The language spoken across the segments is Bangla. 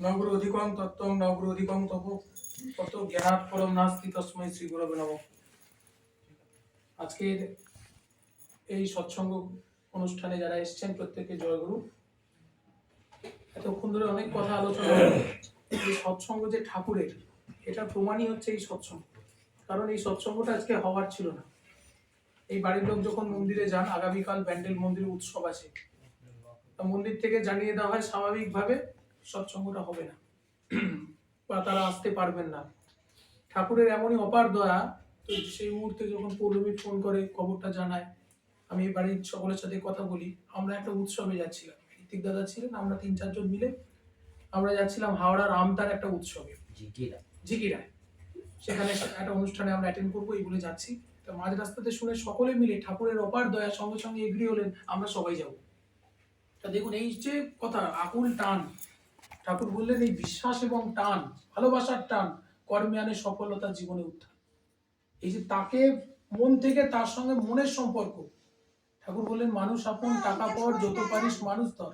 নগুরু অধিকং তত্ত্বং নগুরু অধিকং তপ তত জ্ঞানাৎ পরম নাস্তি তস্মৈ শ্রী গুরবে নমঃ। আজকের এই সৎসঙ্গ অনুষ্ঠানে যারা এসেছেন প্রত্যেককে জয়গুরু। এতক্ষণ ধরে অনেক কথা আলোচনা হলো। এই সৎসঙ্গ যে ঠাকুরের, এটা প্রমাণই হচ্ছে এই সৎসঙ্গ। কারণ এই সৎসঙ্গটা আজকে হওয়ার ছিল না। এই বাড়ির লোক যখন মন্দিরে যান, আগামীকাল ব্যান্ডেল মন্দিরে উৎসব আছে, মন্দির থেকে জানিয়ে দেওয়া হয় স্বাভাবিকভাবে সৎসঙ্গটা হবে না বা তারা আসতে পারবেন না। ঠাকুরের এমনই অপার দয়া, তো সেই মুহূর্তে যখন পৌলমী ফোন করে খবরটা জানায়, আমি বাড়ির সকলের সাথে কথা বলি। আমরা একটা উৎসবে যাচ্ছিলাম, ঋত্বিক দাদা ছিলেন, আমরা 3-4 জন মিলে আমরা যাচ্ছিলাম হাওড়ার আমতার একটা উৎসবে, ঝিকিরায়। সেখানে একটা অনুষ্ঠানে আমরা অ্যাটেন্ড করবো এই বলে যাচ্ছি। তো মাঝ রাস্তাতে শুনে সকলে মিলে ঠাকুরের অপার দয়া সঙ্গে সঙ্গে এগ্রি হলেন আমরা সবাই যাব। তা দেখুন, এই যে কথা আকুল টান, ঠাকুর বললেন এই বিশ্বাস এবং টান, ভালোবাসার টান কর্মে আনে সফলতা, জীবনে উত্থান। এই যে তাকে মন থেকে, তার সঙ্গে মনের সম্পর্ক। ঠাকুর বললেন মানুষ আপন, টাকা পর, যত পারিস মানুষ ধর।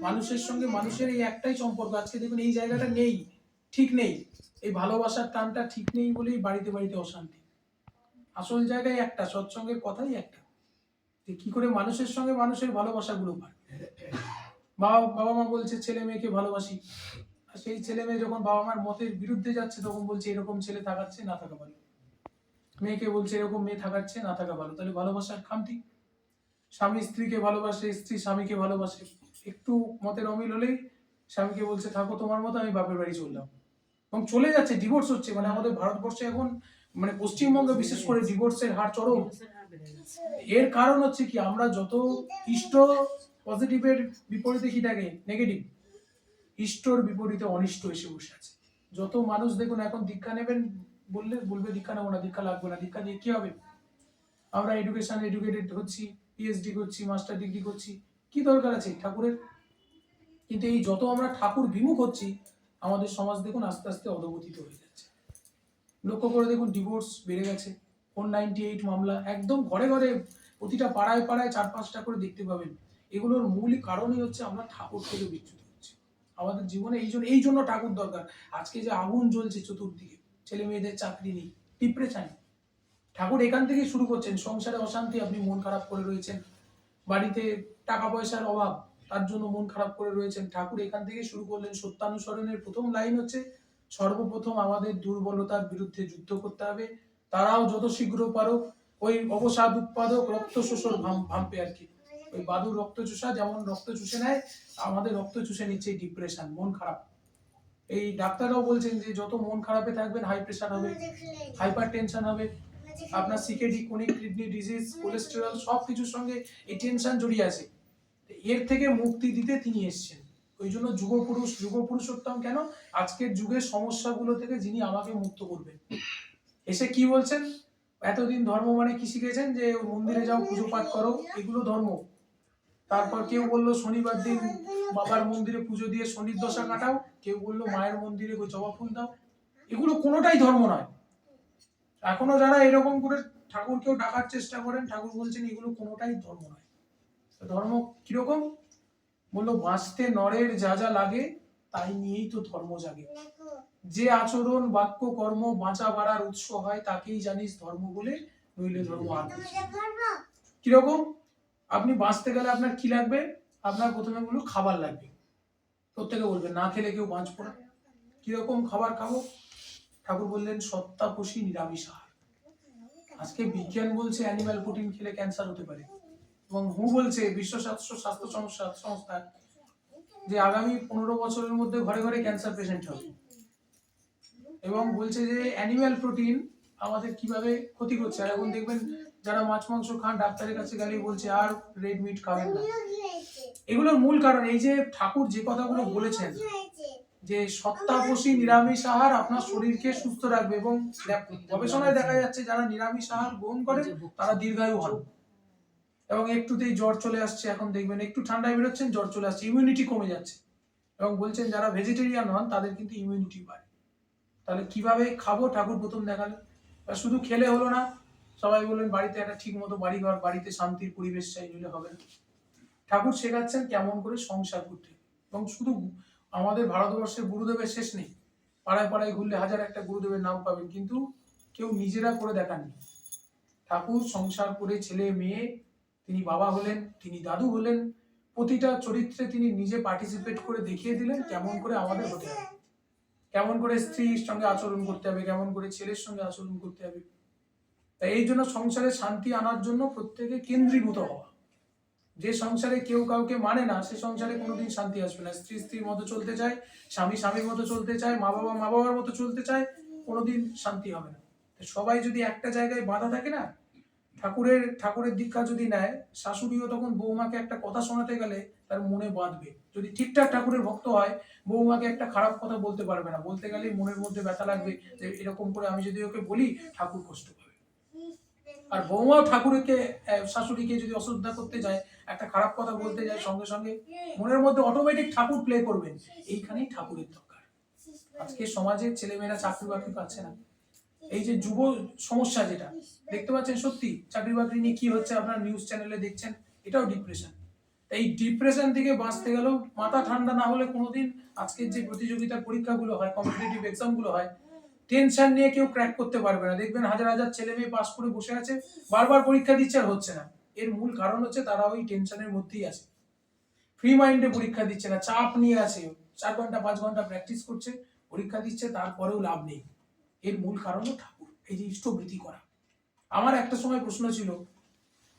মানুষের সঙ্গে মানুষের এই একটাই সম্পর্ক। আজকে দেখুন এই জায়গাটা নেই, ঠিক নেই। এই ভালোবাসার টানটা ঠিক নেই বলেই বাড়িতে বাড়িতে অশান্তি। আসল জায়গায় একটা, সৎসঙ্গের কথাই একটা, যে কি করে মানুষের সঙ্গে মানুষের ভালোবাসাগুলো পায়। বাবা মা বলছে ছেলে মেয়েকে ভালোবাসি, আর সেই ছেলে মেয়ে যখন বাবা মার মতের বিরুদ্ধে যাচ্ছে তখন বলছে এরকম ছেলে থাকাচ্ছে না থাকা ভালো। মেয়েকে বলছে এরকম মেয়ে থাকাচ্ছে না থাকা ভালো। তাহলে ভালোবাসার খামতি। স্বামী স্ত্রীকে ভালোবাসে, স্ত্রী স্বামীকে ভালোবাসে, একটু মতের অমিল হলেই স্বামীকে বলছে থাকো তোমার মতো, আমি বাপের বাড়ি চললাম, এবং চলে যাচ্ছে, ডিভোর্স হচ্ছে। মানে আমাদের ভারতবর্ষে এখন, মানে পশ্চিমবঙ্গে বিশেষ করে ডিভোর্সের হার চরম। এর কারণ হচ্ছে কি, আমরা যত ইষ্ট পজিটিভের বিপরীতে কি থাকে নেগেটিভ, ইষ্টর বিপরীতে অনিষ্ট এসে বসে আছে। যত মানুষ দেখুন এখন দীক্ষা নেবেন বলবে দীক্ষা নেবো না, দীক্ষা লাগবে না, দীক্ষা নিয়ে কি হবে? আমরা এডুকেটেড হচ্ছি, পিএইচডি করছি, মাস্টার ডিগ্রি করছি, কি দরকার আছে ঠাকুরের? কিন্তু এই যত আমরা ঠাকুর বিমুখ হচ্ছি, আমাদের সমাজ দেখুন আস্তে আস্তে অধঃপতিত হয়ে যাচ্ছে। লক্ষ্য করে দেখুন ডিভোর্স বেড়ে গেছে, 498 মামলা একদম ঘরে ঘরে, প্রতিটা পাড়ায় পাড়ায় 4-5টা করে দেখতে পাবেন। এগুলোর মূল কারণই হচ্ছে আমরা ঠাকুর থেকে বিচ্যুত হচ্ছি। আমাদের জীবনে এই জন্য ঠাকুর দরকার। আজকে যে আগুন জ্বলছে চতুর্দিকে, ছেলে মেয়েদের চাকরি নেই, ডিপ্রেশন, ঠাকুর এখান থেকেই শুরু করছেন। সংসারে অশান্তি, আপনি মন খারাপ করে রয়েছেন, বাড়িতে টাকা পয়সার অভাব, তার জন্য মন খারাপ করে রয়েছেন, ঠাকুর এখান থেকে শুরু করলেন। সত্যানুসরণের প্রথম লাইন হচ্ছে সর্বপ্রথম আমাদের দুর্বলতার বিরুদ্ধে যুদ্ধ করতে হবে, তারাও যত শীঘ্র পারো ওই অবসাদ উৎপাদক রক্ত শোষণ ভাম্পে আর কি, ওই বাদুর রক্ত চুষা যেমন রক্ত চুষে নেয়, আমাদের রক্ত চুষে নিচ্ছে এই ডিপ্রেশন, মন খারাপ। এই ডাক্তাররাও বলছেন যে যত মন খারাপে থাকবেন হাই প্রেশার হবে, হাইপার টেনশন হবে, আপনার CKD, chronic kidney disease, cholesterol, সব কিছুর সঙ্গে এই টেনশন জড়িয়ে আছে। এর থেকে মুক্তি দিতে তিনি এসেছেন। ওই জন্য যুগ পুরুষোত্তম কেন? আজকের যুগের সমস্যাগুলো থেকে যিনি আমাকে মুক্ত করবেন। এসে কি বলছেন? এতদিন ধর্ম মানে কি শিখেছেন? যে মন্দিরে যাও, পুজো পাঠ করো, এগুলো ধর্ম। তারপর কেউ বললো শনিবার দিন বাবার মন্দিরে পুজো দিয়ে শনির দশা কাটাও, কেউ বললো মায়ের মন্দিরে জবা ফুল দাও। এগুলো কোনোটাই ধর্ম নয়। এখনো যারা এরকম করে ঠাকুরকেও ডাকার চেষ্টা করেন, ঠাকুর বলছেন এগুলো কোনোটাই ধর্ম নয়। ধর্ম কিরকম? বললো বাঁচতে নরের যা যা লাগে তাই নিয়েই তো ধর্ম জাগে। যে আচরণ, বাক্য, কর্ম বাঁচা বাড়ার উৎস হয় তাকেই জানিস ধর্ম বলে, নইলে ধর্ম আর কিরকম? আপনি বাঁচতে গেলে আপনার কি লাগবে? আপনার প্রথমে বললো খাবার লাগবে। প্রত্যেকে বলবে না খেলে কেউ বাঁচবো না। কিরকম খাবার খাবো? ঠাকুর বললেন সত্যাপোষী নিরামিষ আহার। আজকে বিজ্ঞান বলছে অ্যানিম্যাল প্রোটিন খেলে ক্যান্সার হতে পারে, এবং বলছে বিশ্ব স্বাস্থ্য সংস্থা যে আগামী 15 বছরের মধ্যে ঘরে ঘরে ক্যান্সার পেশেন্ট হবে, এবং বলছে যে অ্যানিম্যাল প্রোটিন আমাদের কিভাবে ক্ষতি করছে। আর এখন দেখবেন যারা মাছ মাংস খান, ডাক্তারের কাছে গেলেই বলছে আর রেড মিট খাবেন না। এগুলোর মূল কারণ এই যে ঠাকুর যে কথাগুলো বলেছেন, যে সত্যাপোষী নিরামিষ আহার আপনার শরীরকে সুস্থ রাখবে, এবং গবেষণায় দেখা যাচ্ছে যারা নিরামিষ আহার গ্রহণ করে তারা দীর্ঘায়ু হন। এবং একটুতেই জ্বর চলে আসছে, এখন দেখবেন একটু ঠান্ডায় বেরোচ্ছেন জ্বর চলে আসছে, ইমিউনিটি কমে যাচ্ছে। এবং বলছেন যারা ভেজিটেরিয়ান হন তাদের কিন্তু ইমিউনিটি বাড়ে। তাহলে কিভাবে খাবো? ঠাকুর প্রথম দেখালেন। শুধু খেলে হলো না, সবাই বললেন বাড়িতে একটা ঠিক মতো বাড়িঘর, বাড়িতে শান্তির পরিবেশ চাই, নিলে হবে না। ঠাকুর শেখাচ্ছেন কেমন করে সংসার করতে, এবং শুধু আমাদের ভারতবর্ষে গুরুদেবের শেষ নেই, পাড়ায় পাড়ায় ঘুরলে হাজার একটা গুরুদেবের নাম পাবেন, কিন্তু কেউ নিজেরা করে দেখাননি। ঠাকুর সংসার করে ছেলে মেয়ে, তিনি বাবা হলেন, তিনি দাদু হলেন, প্রতিটা চরিত্রে তিনি নিজে পার্টিসিপেট করে দেখিয়ে দিলেন কেমন করে আমাদের হতে হবে, কেমন করে স্ত্রীর সঙ্গে আচরণ করতে হবে, কেমন করে ছেলের সঙ্গে আচরণ করতে হবে। তাই এই জন্য সংসারে শান্তি আনার জন্য প্রত্যেকে কেন্দ্রীভূত হওয়া। যে সংসারে কেউ কাউকে মানে না, সে সংসারে কোনোদিন শান্তি আসবে না। স্ত্রী স্ত্রীর মতো চলতে চায়, স্বামী স্বামীর মতো চলতে চায়, মা বাবার মতো চলতে চায়, কোনোদিন শান্তি হবে না। সবাই যদি একটা জায়গায় বাঁধা থাকে না, ঠাকুরের দীক্ষা যদি নেয়, শাশুড়িও তখন বৌমাকে একটা কথা শোনাতে গেলে তার মনে বাঁধবে। যদি ঠিকঠাক ঠাকুরের ভক্ত হয়, বৌমাকে একটা খারাপ কথা বলতে পারবে না, বলতে গেলেই মনের মধ্যে ব্যথা লাগবে যে এরকম করে আমি যদি ওকে বলি ঠাকুর কষ্ট পাবে। আর বৌমাও শাশুড়িকে যদি অশ্রদ্ধা করতে যায়, একটা খারাপ কথা বলতে যায়, সঙ্গে সঙ্গে মনের মধ্যে অটোমেটিক ঠাকুর প্লে করবেন। এইখানেই ঠাকুরের দরকার। আজকে সমাজের ছেলেমেয়েরা চাকরি বাকরি পাচ্ছে না, এই যে যুব সমস্যা যেটা দেখতে পাচ্ছেন, সত্যি চাকরি বাকরি নিয়ে কি হচ্ছে আপনারা নিউজ চ্যানেলে দেখছেন, এটাও ডিপ্রেশন। এই ডিপ্রেশন থেকে বাঁচতে গেলেও মাথা ঠান্ডা না হলে কোনোদিন আজকের যে প্রতিযোগিতার পরীক্ষাগুলো হয়, কম্পিটিটিভ এক্সামগুলো হয়, টেনশন নিয়ে কেউ ক্র্যাক করতে পারবে না। দেখবেন হাজার হাজার ছেলে মেয়ে পাস করে বসে আছে, বারবার পরীক্ষা দিচ্ছে আর হচ্ছে না। এর মূল কারণ হচ্ছে তারা ওই টেনশনের মধ্যেই আছে, ফ্রি মাইন্ডে পরীক্ষা দিচ্ছে না, চাপ নিয়ে আছে, 4 ঘন্টা 5 ঘন্টা প্র্যাকটিস করছে, পরীক্ষা দিচ্ছে, তারপরেও লাভ নেই। এর মূল কারণও ঠাকুর, এই যে ইষ্টভৃতি করা। আমার একটা সময় প্রশ্ন ছিল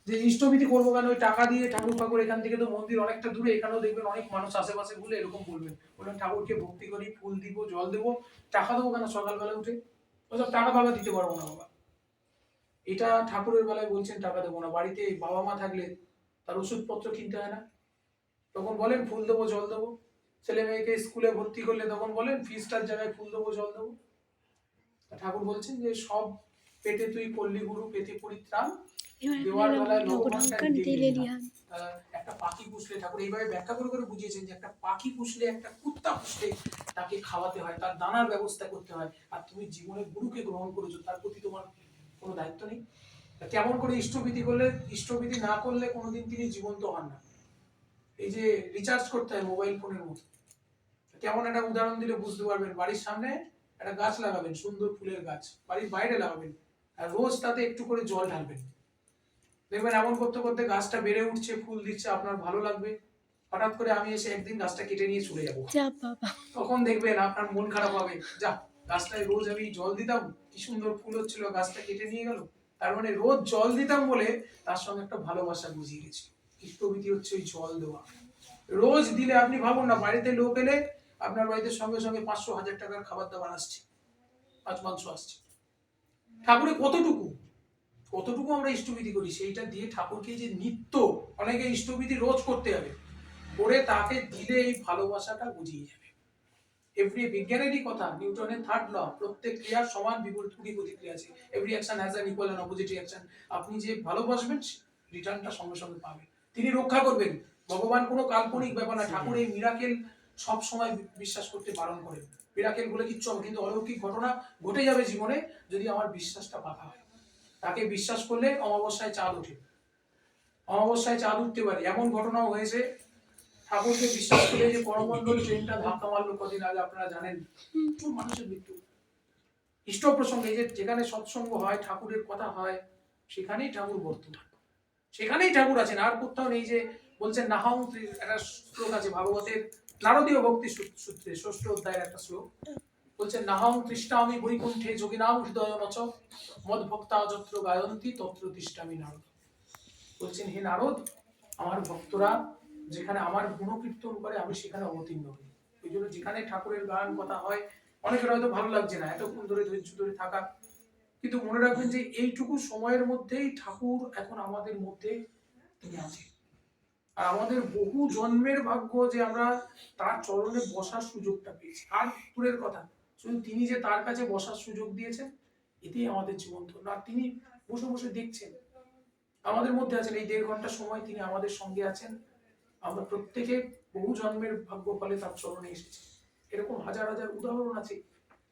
যে ইষ্টভৃতি করবো কেন, ওই টাকা দিয়ে ঠাকুর এখান থেকে তো মন্দির অনেকটা দূরে, এখানেও দেখবেন অনেক মানুষ আশেপাশে ঘুরে এরকম বলবেন, ঠাকুরকে ভক্তি করি, ফুল দিব, জল দেবো, টাকা দেবো কেন সকালবেলা উঠে, ওসব টাকা ফাকা দিতে পারবো না বাবা। এটা ঠাকুরের বেলায় বলছেন টাকা দেবো না, বাড়িতে বাবা মা থাকলে তার ওষুধপত্র কিনতে হয় না, তখন বলেন ফুল দেবো জল দেবো। ছেলে মেয়েকে স্কুলে ভর্তি করলে তখন বলেন ফিসটার জায়গায় ফুল দেবো জল দেবো। ঠাকুর বলছেন যে সব পেটে তুই পল্লী গুরু, পেটে পরিত্রাণ, দেওয়ার বেলায় একটা পাখি পুষলে, ঠাকুর এইভাবে ব্যাখ্যা করে করে বুঝিয়েছেন যে একটা পাখি পুষলে, একটা কুত্তা পুষলে তাকে খাওয়াতে হয়, তার দানার ব্যবস্থা করতে হয়, আর তুমি জীবনে গুরুকে গ্রহণ করেছো, তার প্রতি তোমার কোনো দায়িত্ব নেই। কেমন করে ইষ্টভীতি করলে, ইষ্টভীতি না করলে কোনোদিন তিনি জীবন্ত হন না। এই যে রিচার্জ করতে হয় মোবাইল ফোনের মতো, কেমন একটা উদাহরণ দিলে বুঝতে পারবেন। বাড়ির সামনে একটা গাছ লাগাবেন, সুন্দর ফুলের গাছ, বাড়ির বাইরে লাগাবেন, আর রোজ তাতে একটু করে জল ঢালবেন। দেখবেন এমন করতে করতে গাছটা বেড়ে উঠছে, ফুল দিচ্ছে, আপনার ভালো লাগবে। হঠাৎ করে আমি এসে একদিন গাছটা কেটে নিয়ে চলে যাবো, তখন দেখবেন আপনার মন খারাপ হবে, যা গাছটায় রোজ আমি জল দিতাম, কি সুন্দর ফুল হচ্ছিল, গাছটা কেটে নিয়ে গেল। তার মানে রোজ জল দিতাম বলে তার সঙ্গে একটা ভালোবাসা বুঝিয়ে গেছি। ইষ্টভীতি হচ্ছে ওই জল দেওয়া। রোজ দিলে আপনি ভাবুন না, বাড়িতে লোক এলে আপনার বাড়িতে সঙ্গে সঙ্গে 500-1000 টাকার খাবার দাবার আসছে, মাছ মাংস আসছে। ঠাকুরে কতটুকু আমরা ইষ্টভীতি করি, সেইটা দিয়ে ঠাকুরকে যে নিত্য, অনেকে ইষ্টভীতি রোজ করতে হবে, করে তাকে দিলে এই ভালোবাসাটা বুঝিয়ে যাবে। এভরি বিজ্ঞানেরই কথা, নিউটনের 3rd ল, প্রত্যেক ক্রিয়ার সমান বিপরীত প্রতিক্রিয়া আছে। Every action has an equal and opposite reaction. আপনি যে ভালোবাসবেন রিটার্নটা সঙ্গে সঙ্গে পাবেন, তিনি রক্ষা করবেন। ভগবান কোনো কাল্পনিক ব্যাপার না। ঠাকুর এই মিরাকেল সব সময় বিশ্বাস করতে বারণ করেন। মিরাকেল বলে কিচ্ছু হবে, কিন্তু অলৌকিক ঘটনা ঘটে যাবে জীবনে যদি আমার বিশ্বাসটা পাকা হয়। তাকে বিশ্বাস করলে অমাবস্যায় চাঁদ ওঠে, অমাবস্যায় চাঁদ উঠতে পারে, এমন ঘটনাও হয়েছে। ঠাকুরকে বিশ্বাস করে যে করমণ্ডল ট্রেনটা ধাক্কা মারলো কদিন আগে, আপনারা জানেন, প্রচুর মানুষের মৃত্যু। ইষ্ট প্রসঙ্গে যেখানে সৎসঙ্গ হয়, ঠাকুরের কথা হয়, সেখানেই ঠাকুর বর্তমান, সেখানেই ঠাকুর আছেন, আর কোথাও নেই। যে বলছেন নাহং, একটা শ্লোক আছে ভাগবতের নারদীয় ভক্তি সূত্রে 6ষ্ঠ অধ্যায়ের একটা শ্লোক, বলছেন নাহং তৃষ্ণামি বৈকুণ্ঠে যোগিনাম হৃদয় নচ মদ ভক্তা যত্র গায়ন্তী তত্র তৃষ্ণামি নারদ। বলছেন হে নারদ, আমার ভক্তরা যেখানে আমার গুণকীর্তন করে আমি সেখানে অবতীর্ণ হই। ওই জন্য যেখানে ঠাকুরের গান কথা হয়, অনেকের হয়তো ভালো লাগছে না এতক্ষণ ধরে ধৈর্য ধরে থাকা, কিন্তু মনে রাখবেন যে এইটুকু সময়ের মধ্যেই ঠাকুর এখন আমাদের মধ্যে তিনি আছেন। আর আমাদের বহু জন্মের ভাগ্য যে আমরা তার চরণে বসার সুযোগটা পেয়েছি। আর দূরের কথা, শুধু তিনি যে তার কাছে বসার সুযোগ দিয়েছেন, এতেই আমাদের জীবন ধন্য। আর তিনি বসে বসে দেখছেন, আমাদের মধ্যে আছেন। এই 1.5 ঘন্টা সময় তিনি আমাদের সঙ্গে আছেন। আমরা প্রত্যেকে বহু জন্মের ভাগ্য ফলে তার চরণে এসেছি। এরকম হাজার হাজার উদাহরণ আছে।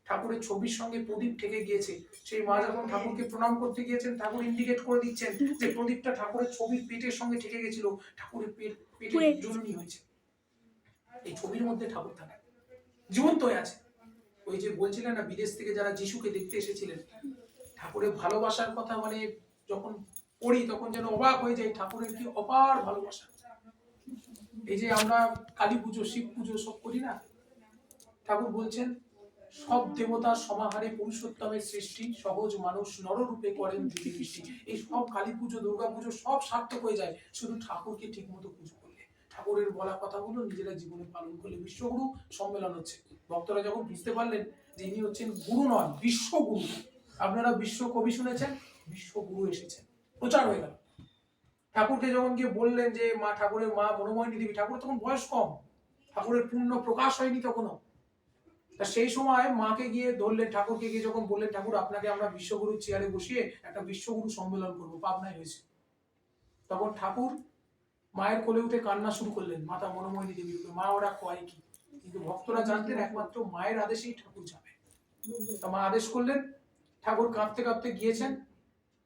ঠাকুরের ছবির সঙ্গে প্রদীপ ঠেকে গিয়েছে, সেই মা যখন ঠাকুরকে প্রণাম করতে গিয়েছেন, ঠাকুর ইন্ডিকেট করে দিচ্ছেন যে প্রদীপটা ঠাকুরের ছবির পেটের সঙ্গে ঠেকে গেছিল, ঠাকুরের পেটে জননী হয়েছে। এই ছবির মধ্যে ঠাকুর থাকে। জীবন্ত হয়ে আছে। ওই যে বলছিলেন না বিদেশ থেকে যারা যিশুকে দেখতে এসেছিলেন, ঠাকুরের ভালোবাসার কথা মানে যখন পড়ি তখন যেন অবাক হয়ে যায়, ঠাকুরের কি অপার ভালোবাসা। এই যে আমরা কালী পুজো, শিব পুজো সব করি না, ঠাকুর বলছেন সব দেবতার সমাহারে পুরুষোত্তমের সৃষ্টি, সহজ মানুষ নররূপে করেন যদি বৃষ্টি। এই সব কালী পুজো, দুর্গা পুজো সব সার্থক হয়ে যায় শুধু ঠাকুরকে ঠিক মতো পুজো করলে, ঠাকুরের বলা কথাগুলো নিজেরা জীবনে পালন করলে। বিশ্বগুরু সম্মেলন হচ্ছে, ভক্তরা যখন বুঝতে পারলেন যে ইনি হচ্ছেন গুরু নন, বিশ্বগুরু। আপনারা বিশ্ব কবি শুনেছেন, বিশ্বগুরু এসেছেন, প্রচার হয়ে গেল। ঠাকুরকে যখন গিয়ে বললেন যে মা, ঠাকুরের মা মনোময়িনী দেবী, ঠাকুরের তখন বয়স কম, ঠাকুরের পূর্ণ প্রকাশ হয়নি তখনও। তা সেই সময় মাকে গিয়ে ধরলেন, ঠাকুরকে গিয়ে যখন বললেন ঠাকুর আপনাকে আমরা বিশ্বগুরুর চেয়ারে বসিয়ে একটা বিশ্বগুরু সম্মেলন করবো, পাবনায় হয়েছে। তখন ঠাকুর মায়ের কোলে উঠে কান্না শুরু করলেন, মাতা মনোময়িনী দেবীর উপরে। মা ওরা কয় কি, কিন্তু ভক্তরা জানতেন একমাত্র মায়ের আদেশেই ঠাকুর যাবে। তা মা আদেশ করলেন, ঠাকুর কাঁদতে কাঁদতে গিয়েছেন।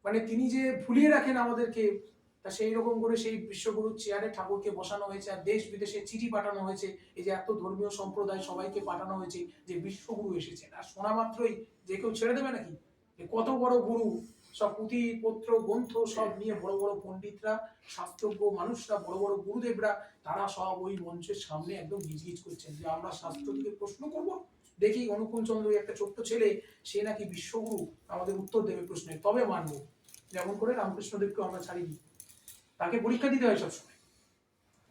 মানে তিনি যে ভুলিয়ে রাখেন আমাদেরকে, তা সেই রকম করে সেই বিশ্বগুরুর চেয়ারে ঠাকুরকে বসানো হয়েছে। আর দেশ বিদেশে চিঠি পাঠানো হয়েছে, এই যে এত ধর্মীয় সম্প্রদায় সবাইকে পাঠানো হয়েছে যে বিশ্বগুরু এসেছেন। আর শোনা মাত্রই যে কেউ ছেড়ে দেবে নাকি? কত বড় গুরু, সব পুঁথি পত্র গ্রন্থ সব নিয়ে বড় বড় পণ্ডিতরা, শাস্ত্রজ্ঞ মানুষরা, বড় বড় গুরুদেবরা, তারা সব ওই মঞ্চের সামনে একদম গিজগিজ করছেন যে আমরা শাস্ত্র থেকে প্রশ্ন করব, দেখি অনুকূল চন্দ্র একটা ছোট্ট ছেলে, সে নাকি বিশ্বগুরু, আমাদের উত্তর দেবে প্রশ্নে, তবে মানব। যেমন করে রামকৃষ্ণদেবকে আমরা ছাড়িনি, তাকে পরীক্ষা দিতে হয় সবসময়।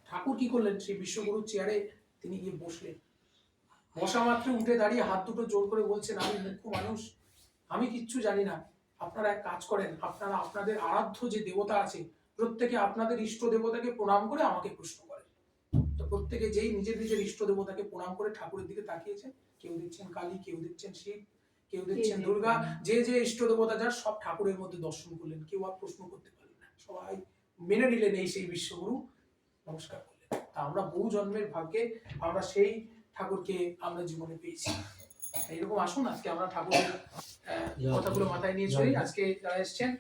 ঠাকুর কি করলেন, সেই বিশ্বগুরুর চেয়ারে তিনি গিয়ে বসলেন। বসা মাত্র উঠে দাঁড়িয়ে হাত দুটো জোর করে বলছেন, আমি মূর্খ মানুষ, আমি কিচ্ছু জানি না। আপনারা এক কাজ করেন, আপনারা আপনাদের আরাধ্য যে দেবতা আছে, প্রত্যেকে আপনাদের ইষ্ট দেবতাকে প্রণাম করে আমাকে প্রশ্ন করেন। তো প্রত্যেকে যেই নিজের নিজের ইষ্ট দেবতাকে প্রণাম করে ঠাকুরের দিকে তাকিয়েছেন, কেউ দেখছেন কালী, কেউ দেখছেন শিব, কেউ দেখছেন দুর্গা, যে যে ইষ্ট দেবতা যার সব ঠাকুরের মধ্যে দর্শন করলেন। কেউ আর প্রশ্ন করতে পারলেন না, সবাই মেনে নিলেন এই সেই বিশ্বগুরু, নমস্কার করলেন। তা আমরা বহু জন্মের ভাগ্যে আমরা সেই ঠাকুরকে আমরা জীবনে পেয়েছি। এইরকম আসুন আজকে আমরা ঠাকুরের কথাগুলো মাথায় নিয়ে চলি। আজকে যারা এসছেন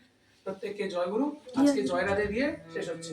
প্রত্যেককে জয়গুরু। আজকে জয় রাধে দিয়ে শেষ হচ্ছে।